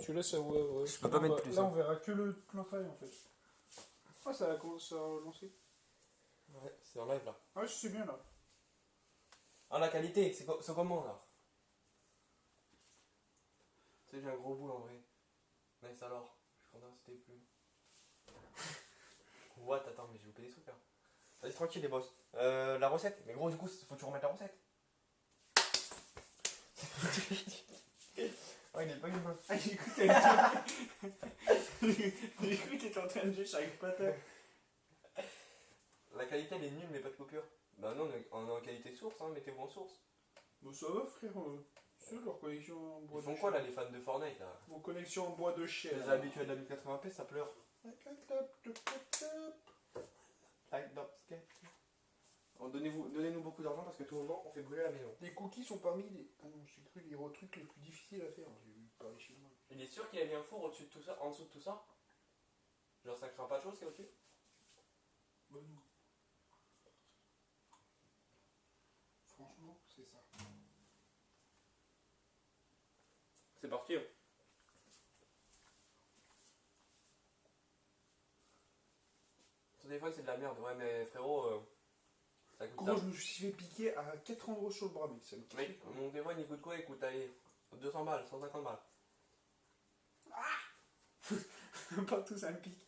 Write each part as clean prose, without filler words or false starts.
Celui-là, ça ouais. Je peux pas mettre plus. Là, Hein. on verra que le plan travail en fait. Ah, ça a commencé à lancer. Ouais, c'est en live là. Ah, ouais, c'est bien là. Ah, la qualité, c'est comment là? Tu sais, j'ai un gros boule en vrai. Nice alors. Je suis content que c'était plus. What? Attends, mais j'ai loupé des trucs là. Vas-y, tranquille les boss. La recette. Mais gros, du coup, faut que tu remettes la recette. Oh, il est pas humain. Ah, j'ai cru que t'étais en train de jouer chaque patate. La qualité elle est nulle, mais pas de coupure. Bah non, on est en qualité source, hein, mettez-vous en source. Bon, ça va, frère. C'est leur connexion en bois Ils font de quoi là, chêne. les fans de Fortnite là? Mon connexion en bois de chêne. Les habitués de la 1080p, ça pleure. Donnez-nous beaucoup d'argent parce que tout le monde, on fait brûler la maison. Les cookies sont parmi les. Ah non, j'ai cru les trucs les plus difficiles à faire. J'ai vu par les Chinois. Il est sûr qu'il a mis un four au-dessus de tout ça, en dessous de tout ça? Genre ça craint pas de choses qu'il y a au-dessus? Bah non. Franchement, c'est ça. C'est parti. Hein. Ton téléphone c'est de la merde, ouais mais frérot, ça coûte Gros, je me suis fait piquer à 4 endroits sur le bras, mec. Ça me Mec, kiffe, quoi. mon téléphone il coûte quoi? Il coûte allez, 200 balles, 150 balles. Partout, ça me pique.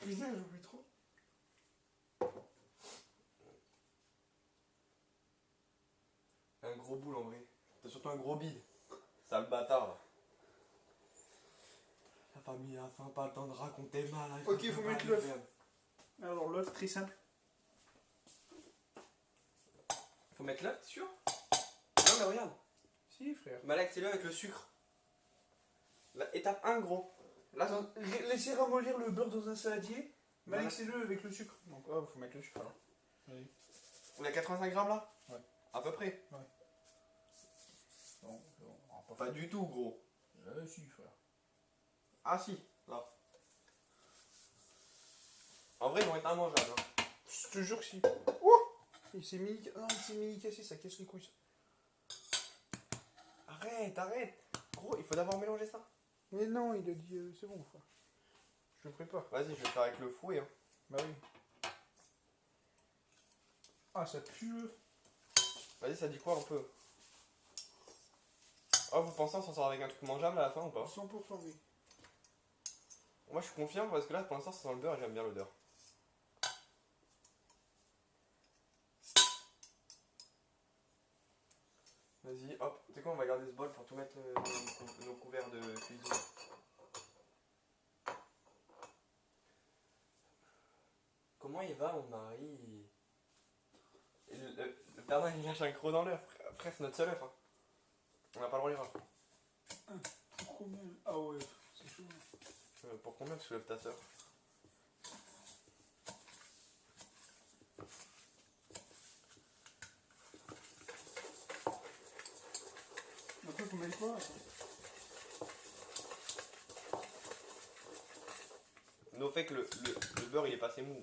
Putain, j'oublie trop. Un gros boule en vrai. T'as surtout un gros bide. Sale bâtard là. La famille a faim, pas le temps de raconter mal. Hein, Ok, faut mettre l'œuf. Alors, l'œuf, très simple. Faut mettre l'œuf, t'es sûr? Non mais regarde. Si, frère. Malek, c'est le avec le sucre. La étape 1 gros. Là, Attends, laissez ramollir le beurre dans un saladier. Voilà. Mixez-le avec le sucre. Donc, ah, faut mettre le sucre alors. Oui. on est à 85 grammes là? Ouais. À peu près. Bon, on va Pas du tout gros. Si, frère. Ah si, là. En vrai, ils vont être immangeables. Hein. Je te jure que si. Oh, il s'est mis. Non, il s'est mis cassé, ça casse les couilles. Arrête, arrête. Gros, il faut d'abord mélanger ça. Mais non, il a dit c'est bon, frère. Je le ferai pas. Vas-y, je vais le faire avec le fouet. Hein. Bah oui. Ah, ça pue. Vas-y, ça dit quoi un peu? Oh, vous pensez on s'en sort avec un truc mangeable à la fin ou pas? 100% oui. Moi je suis confiant parce que là pour l'instant ça sent le beurre et j'aime bien l'odeur. Vas-y, hop, tu sais quoi, on va garder ce bol pour tout mettre nos couverts de cuisine. Comment il va mon mari? Et le Père Noël il lâche un croc dans l'œuf. Frère, c'est notre seul œuf. Hein. On n'a pas le droit d'y Pour combien? Ah ouais, c'est chaud. Pour combien tu soulèves ta soeur? Après, faut mettre quoi? Nous fait que le beurre il est passé mou.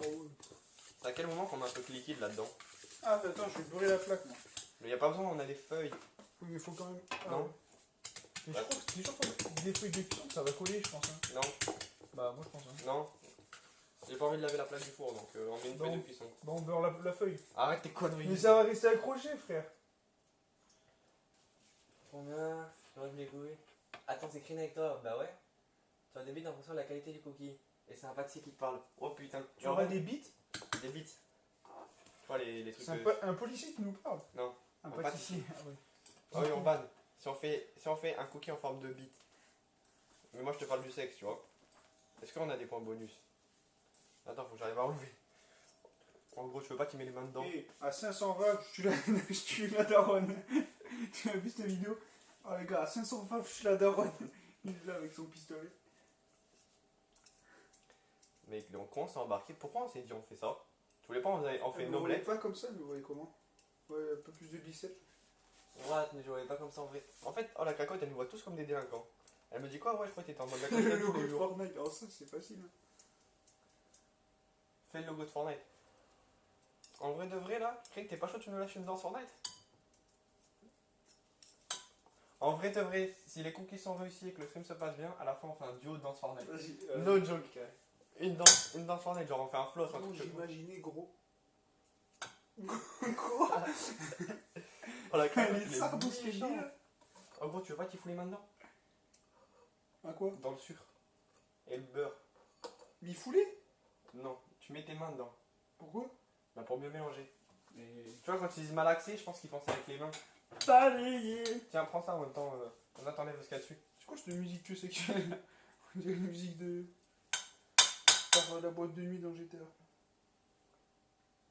Oh ouais. C'est à quel moment qu'on met un truc liquide là-dedans? Ah, attends, je vais beurrer la plaque, moi. Mais il n'y a pas besoin, on a des feuilles. Oui, mais il faut quand même. Ah, Non. ouais. Mais je crois que c'est sûr que des feuilles de cuisson, ça va coller, je pense. Hein. Non, Bah, moi, je pense. Hein. non. J'ai pas envie de laver la plaque du four donc on met une feuille de cuisson. Bah, on beurre la feuille. Arrête tes conneries. Mais ça va rester accroché, frère. Combien? J'aurais mes couilles. Attends, c'est écrit avec toi. Bah ouais. Tu as des bites en fonction de la qualité du cookie. Et c'est un pâtissier qui te parle. Oh putain. Tu auras des bites? Des bites. Tu vois les trucs. C'est un policier qui nous parle. Non. Un Un pâtissier. Ah ouais. Ah oui, on banne. Si on fait un cookie en forme de bite. Mais moi je te parle du sexe, tu vois. Est-ce qu'on a des points bonus? Attends, faut que j'arrive à enlever. En gros, je veux pas qu'il mette les mains dedans. Et à 520, je suis la daronne. Tu as vu cette vidéo? Oh les gars, à 520, je suis la daronne. Il est là avec son pistolet. Mais donc, comment on s'est embarqué? Pourquoi on s'est dit on fait ça? Tu voulais pas on fait une Vous voyez omelette? pas comme ça, mais vous voyez comment? Ouais, un peu plus de biceps. Ouais, mais je voyais pas comme ça en vrai. En fait, oh la cacotte, elle nous voit tous comme des délinquants. Elle me dit quoi? Ouais, je crois que t'étais en mode la Le cacotte tous logo les de jours. Fortnite, alors ça c'est facile. Hein. fais le logo de Fortnite. En vrai de vrai là, Craig, t'es pas chaud, tu nous lâches une danse Fortnite? En vrai de vrai, si les cookies sont réussis et que le stream se passe bien, à la fin on fait un duo de danse Fortnite. Vas-y. No joke. Une danse Fortnite, genre on fait un floss, un Gros, truc. j'imaginais gros. Quoi? Oh la Elle est sarde dans ce qu'elle dit là. En gros, tu veux pas qu'il fout les mains dedans? À quoi? Dans le sucre. Et le beurre. M'y foulé? Non, tu mets tes mains dedans. Pourquoi? Bah pour mieux mélanger. Mais. Tu vois, quand ils disent malaxer, je pense qu'ils pensent avec les mains. Balayé! Tiens, prends ça en même temps. On t'enlève ce qu'il y a dessus. C'est quoi cette musique que sexuelle? On dirait une musique de. Par la boîte de nuit dans GTA.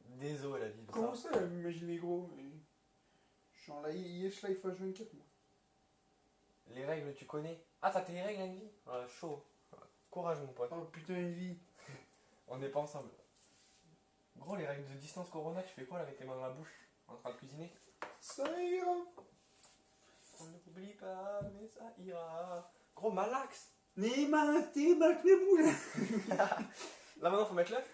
Désolé la vie. Comment ça, m'imaginer gros? Je suis en la Yesh Life H24 moi. Les règles, tu connais. Ah, t'as tes règles, Andy? Voilà, chaud. Courage, mon pote. Oh putain, une vie. On n'est pas ensemble. Gros, les règles de distance Corona, tu fais quoi là avec tes mains dans la bouche? En train de cuisiner? Ça ira. On n'oublie pas, mais ça ira. Gros, malax! Neyma, t'es mal les boules. Là maintenant, faut mettre l'œuf?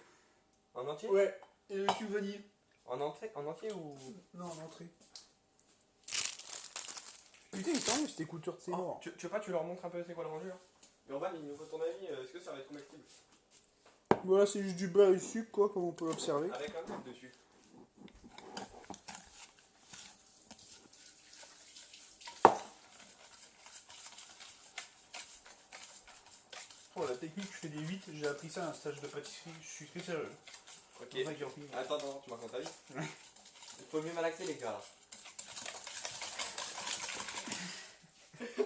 En entier? Ouais, et le cul vanille. En entier ou. Non, en entrée. Putain, il semble cette écouteur de ses morts. Tu veux pas, tu leur montres un peu c'est quoi le rendu là? Urban, il nous faut ton avis, est-ce que ça va être comestible? Voilà, c'est juste du beurre et du sucre, quoi, comme on peut l'observer. Avec un truc dessus. Oh, la technique, je fais des 8, j'ai appris ça à un stage de pâtisserie, je suis très sérieux. Ok. C'est ça qui a repris. Attends, tu m'as compté ta vie? Il faut mieux malaxer les gars là.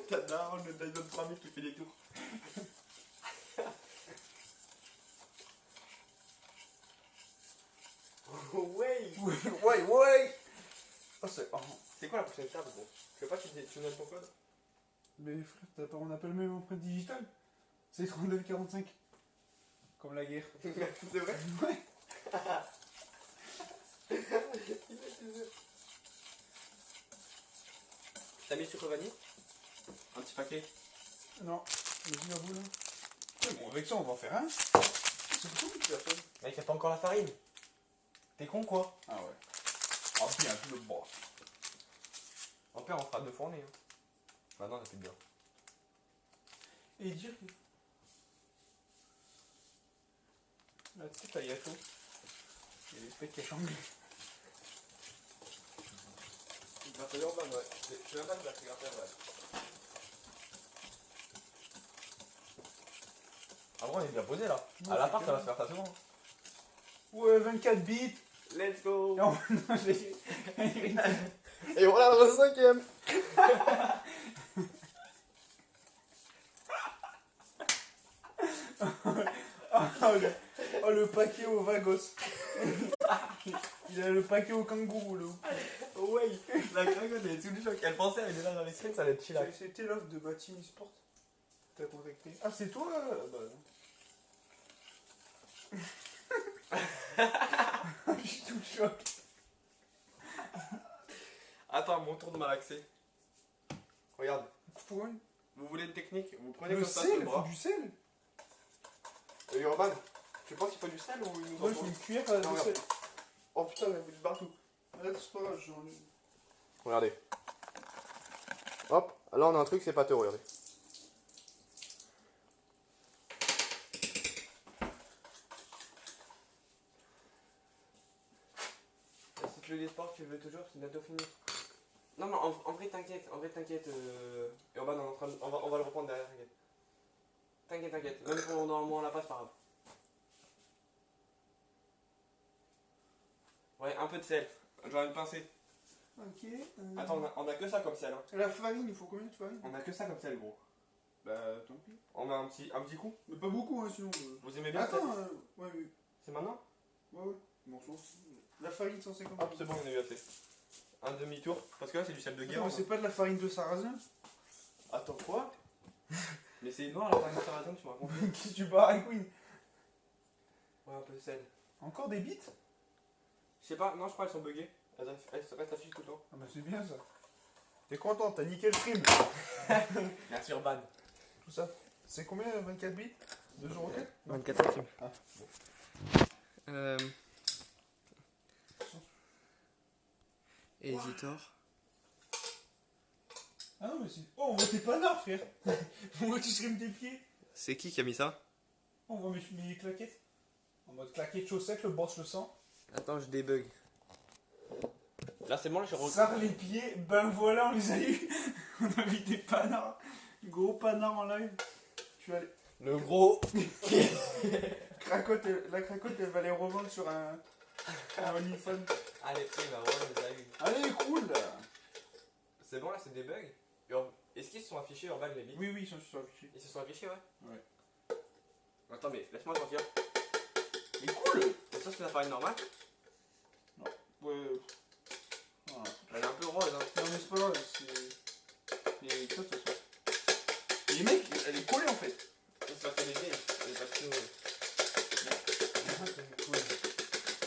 T'as daron le Dyson 3000 qui fait des tours. Ouais. Ouais. Oh, C'est quoi la prochaine table gros? Tu veux pas que tu donnes ton code? Mais frère, on n'a pas le même empreinte digitale. C'est 3945. Comme la guerre. C'est vrai? Ouais. T'as mis le sucre vanille? Un petit paquet? Non, vas-y à vous là. Ouais, bon, avec ça, on va en faire un. C'est pour ça que tu as fait. Mec, y'a pas encore la farine. T'es con quoi? Ah ouais. Ah bien, le boss. En pire, on fera 2 fournées. Hein. Bah non, ça fait bien. Et dire que. Là, tu sais, t'as gâteau. Il y a des specs qui a changé. Grâce à Urban, ouais. Je sais même pas si c'est grâce à Urban. Ah bon, on est bien posé là. Non, À c'est l'appart, ça va clair. se faire ta seconde. Ouais, 24 bits. Let's go. Non, non, j'ai. Et voilà le 5ème. Oh, le paquet au vagos. Il a le paquet au kangourou là. Ouais, la cragotte elle est sous le choc. Elle pensait elle est là dans les screens, ça allait être chillax. C'était l'offre de Batim Sport. T'as contacté. Ah, c'est toi bah non. Je suis tout choc. Attends, mon tour de malaxer. Regarde, Pourquoi? vous voulez une technique? Vous prenez Le comme ça sur sel, le faut bras. du sel. Urban, tu penses qu'il faut du sel ou il nous Moi, en il faut faut? une cuillère Non, de regarde. sel. Oh putain, il y a du partout. Arrête, c'est pas grave, j'en ai. Regardez. Hop, là on a un truc, c'est pâteux, regardez. Si tu veux des sports, tu veux toujours, c'est bientôt fini. Non, mais en vrai, t'inquiète, Urban, on va le reprendre derrière, t'inquiète. T'inquiète. Même pour dans le moment, on la passe, pas grave. Ouais, un peu de sel. Genre une pincée. Ok. Attends, on a que ça comme sel. Hein. La farine, il faut combien de farine? On a que ça comme sel, gros. Bah, tant pis. On a un petit coup. Mais pas beaucoup, hein, sinon. Vous aimez bien le sel? Attends, ouais, oui. C'est maintenant? Ouais. Bon, la farine 150. Hop, c'est bon, on a eu assez. Un demi-tour. Parce que là, c'est du sel de Attends, guérande. mais c'est pas de la farine de sarrasin? Attends, quoi? Mais c'est noir la farine de sarrasin, tu m'as raconté. Qu'est-ce que tu barres avec Queen? Ouais, un peu de sel. Encore des bites? Je sais pas, non, je crois qu'elles sont buggées. Elles restent affichées tout le temps. Ah bah c'est bien ça. T'es content, t'as niqué le stream. Merci Urban. Tout ça. C'est combien 24 bits 2,04 24 centimes. Ah. Editor. Ah non, mais c'est. Oh, on voit tes panards, frère. On voit tout ce tes pieds. C'est qui a mis ça? On voit mes claquettes. En mode claquettes chaussettes, le boss le sent. Attends, je débug. Là, c'est bon, là, je Sarre les pieds, ben voilà, on les a eu. On a vu des panards. Gros panards en live. Tu vas aller. Le gros. La cracotte, elle va les revendre sur un OnlyFans. Allez, bah ouais, on les a eu. Allez, cool. C'est bon, là, c'est débug. Est-ce qu'ils se sont affichés Urban les bits? Oui, ils sont sur affichés. Ils se sont affichés, ouais. Ouais. Attends, mais laisse-moi sortir. Mais cool. Et ça, c'est la farine normale? Ouais. Voilà. Elle est un peu rose, hein. Non, mais c'est pas grave, c'est. Et ça, de toute façon. Et les mecs, elle est collée en fait. C'est pas très léger, elle est pas très.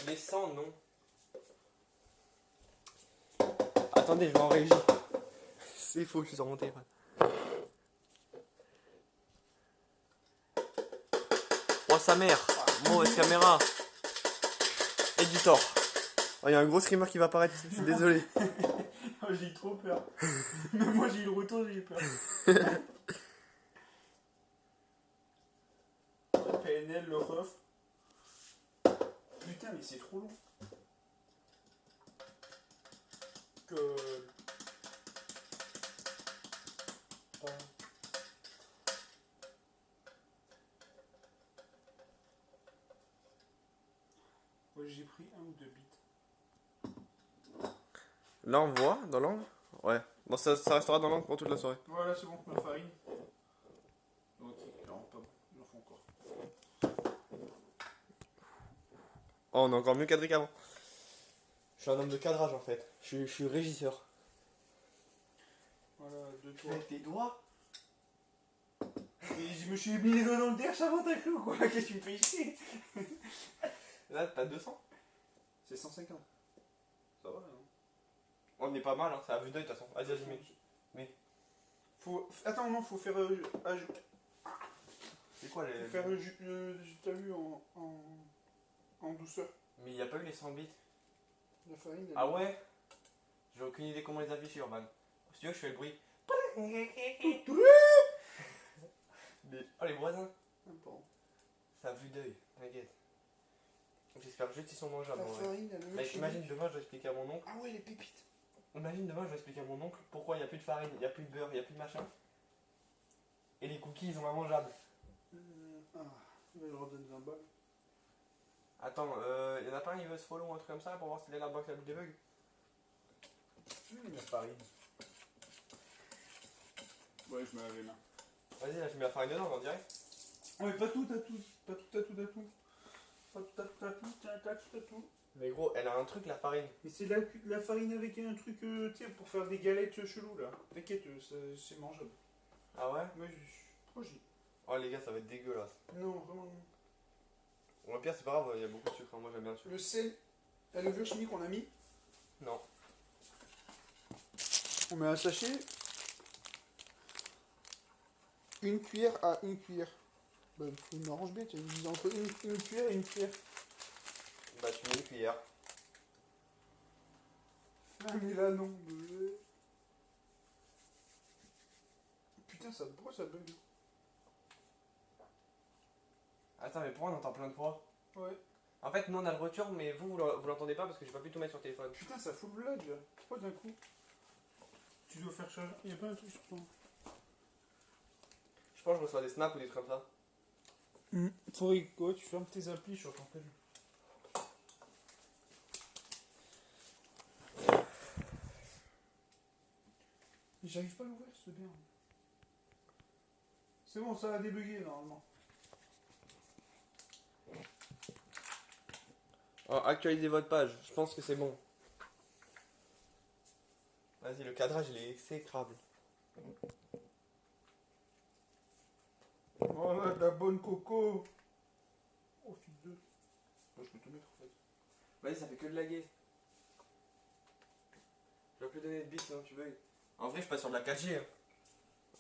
Les 100, non. Attendez, je vais en régie. C'est faux, je suis sur mon téléphone. Oh sa mère, mauvaise caméra. Editor. Oh, il y a un gros screamer qui va apparaître, je suis désolé. Oh, j'ai eu trop peur. Même moi, j'ai eu le retour, j'ai eu peur. PNL, le ref. Putain, mais c'est trop long. Que. Ouais, j'ai pris 1 ou 2 bits. Là on voit dans l'angle. Ouais. Bon ça restera dans l'angle pour toute la soirée. Voilà, c'est bon, la farine. Ok, non, pas bon, il en faut encore. Oh on est encore mieux cadré qu'avant. Je suis un homme de cadrage en fait. Je suis régisseur. Voilà, 2 tours. Avec tes doigts. Et je me suis mis les doigts dans le derche avant ta clou, quoi. Qu'est-ce que tu me fais chier? Là t'as 200. C'est 150. Ça va, hein. On est pas mal, hein. C'est à vue d'œil de toute façon. Vas-y, mais. Faut... Attends, non, faut faire. C'est quoi les. Faut faire. T'as vu en douceur. Mais il a pas eu les 100 bits. La farine. Elle... Ah ouais. J'ai aucune idée comment les afficher, Urban. Si tu veux, je fais le bruit. Mais... Oh les voisins. Pardon. C'est à vue d'œil, t'inquiète. J'espère juste qu'ils sont mangeables. La En vrai. farine, elle Mais imagine demain, je vais expliquer à mon oncle. Ah ouais, les pépites. Imagine demain, je vais expliquer à mon oncle pourquoi il n'y a plus de farine, il n'y a plus de beurre, il n'y a plus de machin. Et les cookies, ils sont immangeables. Ah, je leur donne 20 balles. Attends, il y en a pas un, il veut se follow ou un truc comme ça pour voir s'il est la box avec des bugs. La farine. Ouais, je me lave les mains. Vas-y, là, je mets la farine dedans, on dirait. Ouais, pas tout, t'as tout. Pas tout, t'as tout, t'as tout. Pas tout, t'as tout, t'as tout. Mais gros, elle a un truc, la farine. Mais c'est la farine avec un truc, tu sais, pour faire des galettes chelou là. T'inquiète, c'est mangeable. Ah ouais? Ouais, proche. Oh les gars, ça va être dégueulasse. Non, vraiment non. Bon, le pire, c'est pas grave, il y a beaucoup de sucre, hein. Moi j'aime bien le sucre. Le sel, la levure chimique qu'on a mis, Non. on met un sachet. Une cuillère à une cuillère. Bah, faut une orange bête, il dit entre une cuillère et une cuillère. Bah, tu mets une cuillère. Ah, mais là, non. Putain, pourquoi ça bug? Attends, mais pourquoi on entend plein de fois? Ouais. En fait, nous on a le retour, mais vous l'entendez pas parce que j'ai pas pu tout mettre sur le téléphone. Putain, ça fout le vlog là. Pourquoi d'un coup tu dois faire charger? Il y a pas un truc sur toi. Je pense que je reçois des snaps ou des trucs comme ça. Faudrait quoi? Tu fermes tes applis sur ton téléphone. J'arrive pas à l'ouvrir ce bien. C'est bon, ça a débugué normalement. Oh, actualisez votre page, je pense que c'est bon. Vas-y, le cadrage il est exécrable. Voilà, de la bonne coco. Oh, fil 2. Moi, je peux te mettre en fait. Vas-y, ça fait que de laguer. Je vais plus donner de bits sinon tu bugs. En vrai, je passe sur de la 4G. Hein.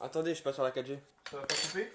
Attendez, je passe sur la 4G. Ça va pas couper?